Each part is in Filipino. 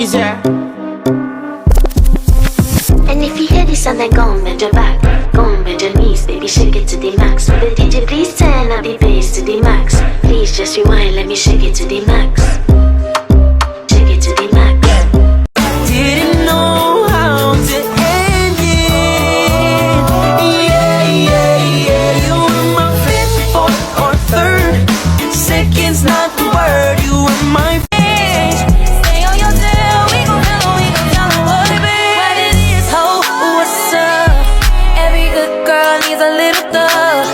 easier. And if you hear this sound, then go and bend your back, go and bend your knees, baby, shake it to the max. Will the DJ please turn up the bass to the max? Please just rewind, let me shake it to the max. Shake it to the max. Didn't know how to end it. Yeah, yeah, yeah. You were my fifth, fourth, or third. Second's not the word. You were my bitch. Stay on your tail. We gon' tell them what it is. Ho, what's up? Every good girl needs a little thug.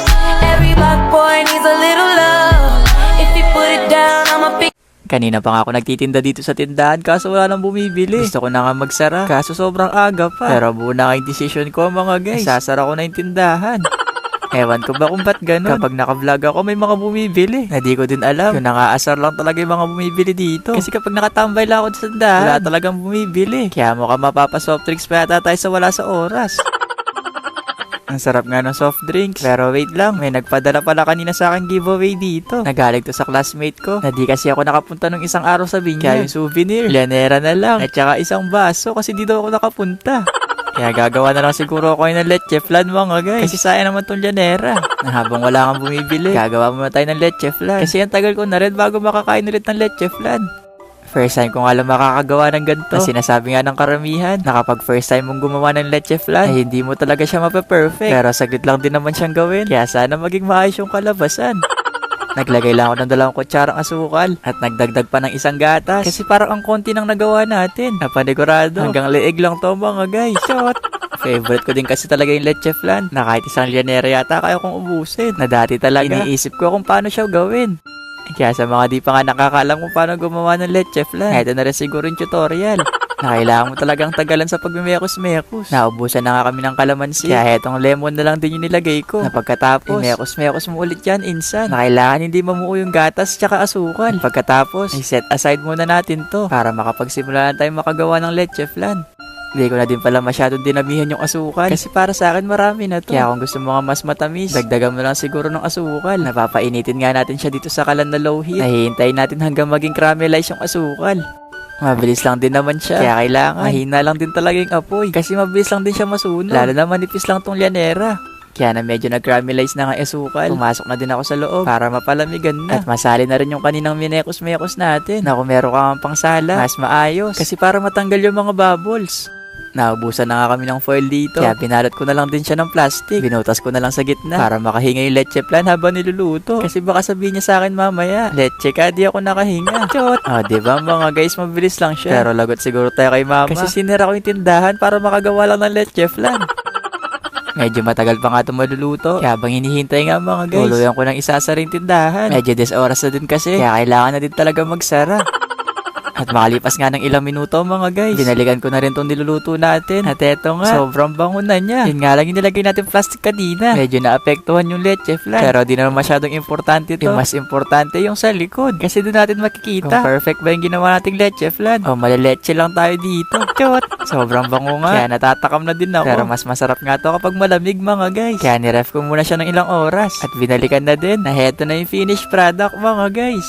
Every black boy needs a little love. If you put it down, I'ma pick. Kanina pa nga ako nagtitinda dito sa tindahan kaso wala nang bumibili. Gusto ko na nga magsara kaso sobrang aga pa. Pero buo na kayong decision ko mga guys. Sasara ko na yung tindahan. Ewan ko ba kung ba't ganun. Kapag naka-vlog ako may mga bumibili. Na di ko din alam. Yung nangaasar lang talaga yung mga bumibili dito. Kasi kapag nakatambay lang ako sa tindahan, wala talagang bumibili. Kaya mukhang mapapasoft drinks pa yata tayo sa wala sa oras. Ang sarap nga ng soft drinks. Pero wait lang, may nagpadala pala kanina sa akin giveaway dito. Nagaling to sa classmate ko. Na di kasi ako nakapunta nung isang araw sa Binya. Kaya yung souvenir, Llanera na lang. At saka isang baso kasi dito ako nakapunta. Kaya gagawa na lang siguro ako ng leche flan mga guys. Kasi sayang naman tong Llanera. Na habang wala kang bumibili, gagawa muna tayo ng leche flan. Kasi ang tagal ko na rin bago makakain ulit ng leche flan. First time ko nga lang makakagawa ng ganito. Na sinasabi nga ng karamihan na kapag first time mong gumawa ng leche flan, ay hindi mo talaga siya mape-perfect. Pero saglit lang din naman siyang gawin. Kaya sana maging maayos yung kalabasan. Naglagay lang ako ng 2 kutsarang asukal at nagdagdag pa ng isang gatas. Kasi parang ang konti nang nagawa natin. Napanigurado. Hanggang leeg lang to mga guys. Shot! Favorite ko din kasi talaga yung leche flan. Na kahit isang Llanera yata kaya kong ubusin. Na dati talaga iniisip ko kung paano siya gawin. Kaya sa mga di pa nga nakakaalam kung paano gumawa ng leche flan, ito na rin siguro yung tutorial. Na kailangan mo talagang tagalan sa pagmimekos-mekos. Naubusan na nga kami ng kalamansi. Kaya etong lemon na lang din yung nilagay ko. Na pagkatapos, mekos-mekos mo ulit yan insan. Na kailangan hindi mamuo yung gatas tsaka asukal. Pagkatapos, i-set aside muna natin to para makapagsimula na tayo makagawa ng leche flan. Hindi ko na din pala masyadong dinamihan yung asukal. Kasi para sa akin marami na to. Kaya kung gusto mo nga mas matamis, dagdagan mo lang siguro ng asukal. Napapainitin nga natin siya dito sa kalan na low heat. Nahihintayin natin hanggang maging caramelize yung asukal. Mabilis lang din naman siya. Kaya kailangan mahina lang din talaga yung apoy. Kasi mabilis lang din siya masunog. Lalo na manipis lang tong Llanera. Kaya na medyo nag-caramelize na nga asukal, pumasok na din ako sa loob para mapalamigan na. At masali na rin yung kaninang minekos-mekos natin. Na kung meron kang pangsala, mas maayos. Kasi para matanggal yung mga bubbles. Naubusan na nga kami ng foil dito. Kaya binalot ko na lang din siya ng plastic. Binutas ko na lang sa gitna para makahinga yung leche flan habang niluluto. Kasi baka sabihin niya sa akin mamaya, leche ka, di ako nakahinga. Chot! Diba mga guys, mabilis lang siya. Pero lagot siguro tayo kay mama. Kasi sinira ko yung tindahan para makagawa lang ng leche flan. Medyo matagal pa nga ito maluluto. Kaya habang hinihintay nga mga guys, tuluyan ko ng isasara yung tindahan. Medyo 10 oras na din kasi. Kaya kailangan na din talaga magsara. At makalipas nga ng ilang minuto mga guys, binalikan ko na rin itong niluluto natin. At eto nga, sobrang bango na niya. Yun nga lang yung nilagay natin plastic kanina. Medyo naapektuhan yung leche flan. Pero di naman masyadong importante ito. Yung mas importante yung sa likod. Kasi doon natin makikita kung perfect ba yung ginawa nating leche flan. O malaleche lang tayo dito. Chot! Sobrang bango nga. Kaya natatakam na din ako. Pero mas masarap nga to kapag malamig mga guys. Kaya niref ko muna siya ng ilang oras. At binalikan na din na heto na yung finished product mga guys.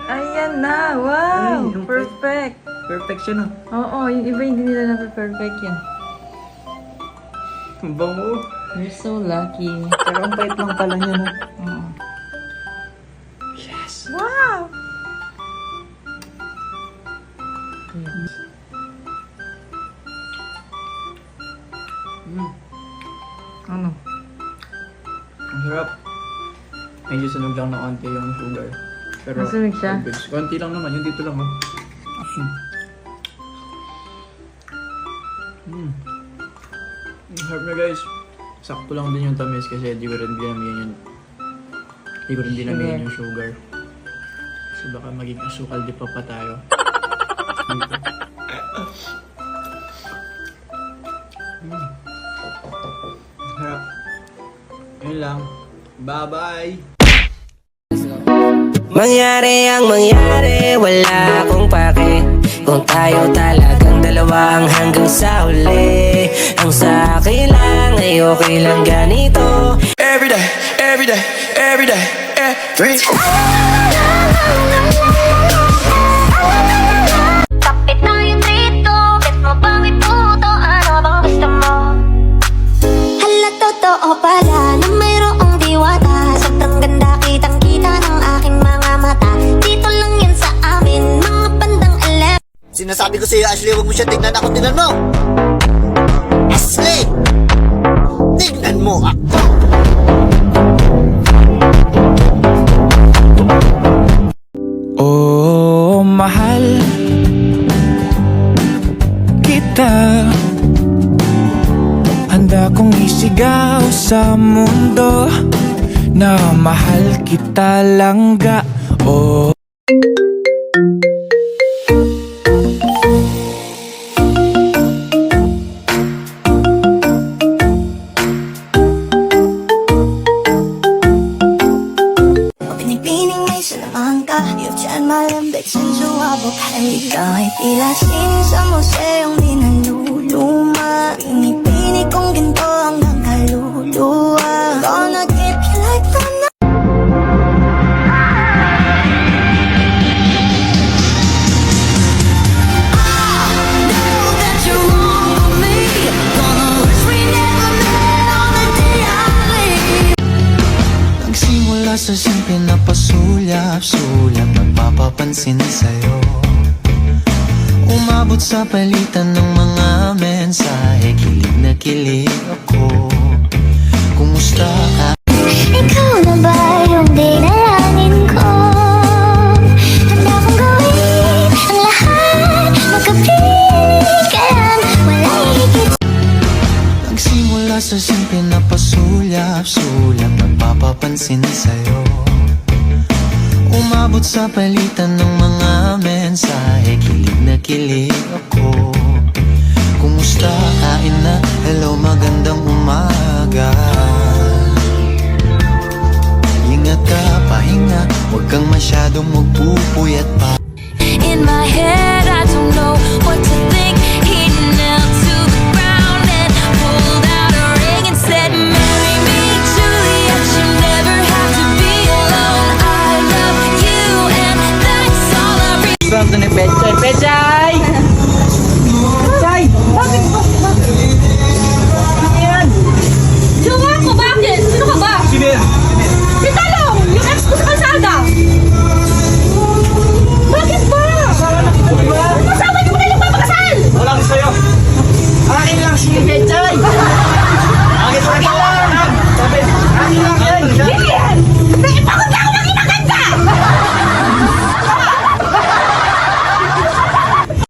Ayan na! Wow! Perfect! Perfect siya na. Oo, yung iba hindi nila na-perfect yan. Ang bango. You're so lucky. Pero ang bait lang pala niya na. Oo. Yes! Wow! Ano? Ang sarap. Medyo sunog lang na konti yung sugar. Pero Masunog siya? konti lang naman, yung dito lang. Ang sarap na guys. Sakto lang din yung tamis kasi di ko rin dinamihan yung sugar. Kasi baka maging asukal di pa tayo. Harap. Yun lang. Bye-bye! Mangyari ang mangyari, wala akong pake. Kung tayo talagang dalawa ang hanggang sa huli. Ang sa akin lang ay okay lang ganito. Everyday, everyday, everyday, every sabi ko sa'yo, Ashley, huwag mo siya tignan. Ako, tignan mo! Ashley! Tignan mo ako! Oh, mahal kita. Handa kong isigaw sa mundo na mahal kita langga. Oh. Pinipining may salamangka Iyot dyan malambig sensual buhay Ikaw ay tila sining sa museong di naluluma Pinipini kong ginto hanggang kaluluwa Gonna keep you like the night Nagsimula sa simple na pasulyap-sulyap Nagpapapansin sa'yo Umabot sa palitan ng mga mensahe Kilig na kilig ako Kumusta ka? Ikaw na ba yung dinalangin ko? Handa kong gawin ang lahat Magkapiling ka lang Wala higit Nagsimula sa simple na pasulyap-sulyap Nagpapapansin sa'yo Umabot sa palitan ng mga mensahe Kilig na kilig ako Kumusta? Kain na? Hello, magandang umaga Ingat ka, pahinga Huwag kang masyadong magpupuyat pa In my head, I don't know what to think. He knelt to the ground and pulled out a ring and said, "Marry me, Juliet. You never have to be alone. I love you, and that's all I really." Prank to ni Pechay! Pechay! Pechay! Bakit ba?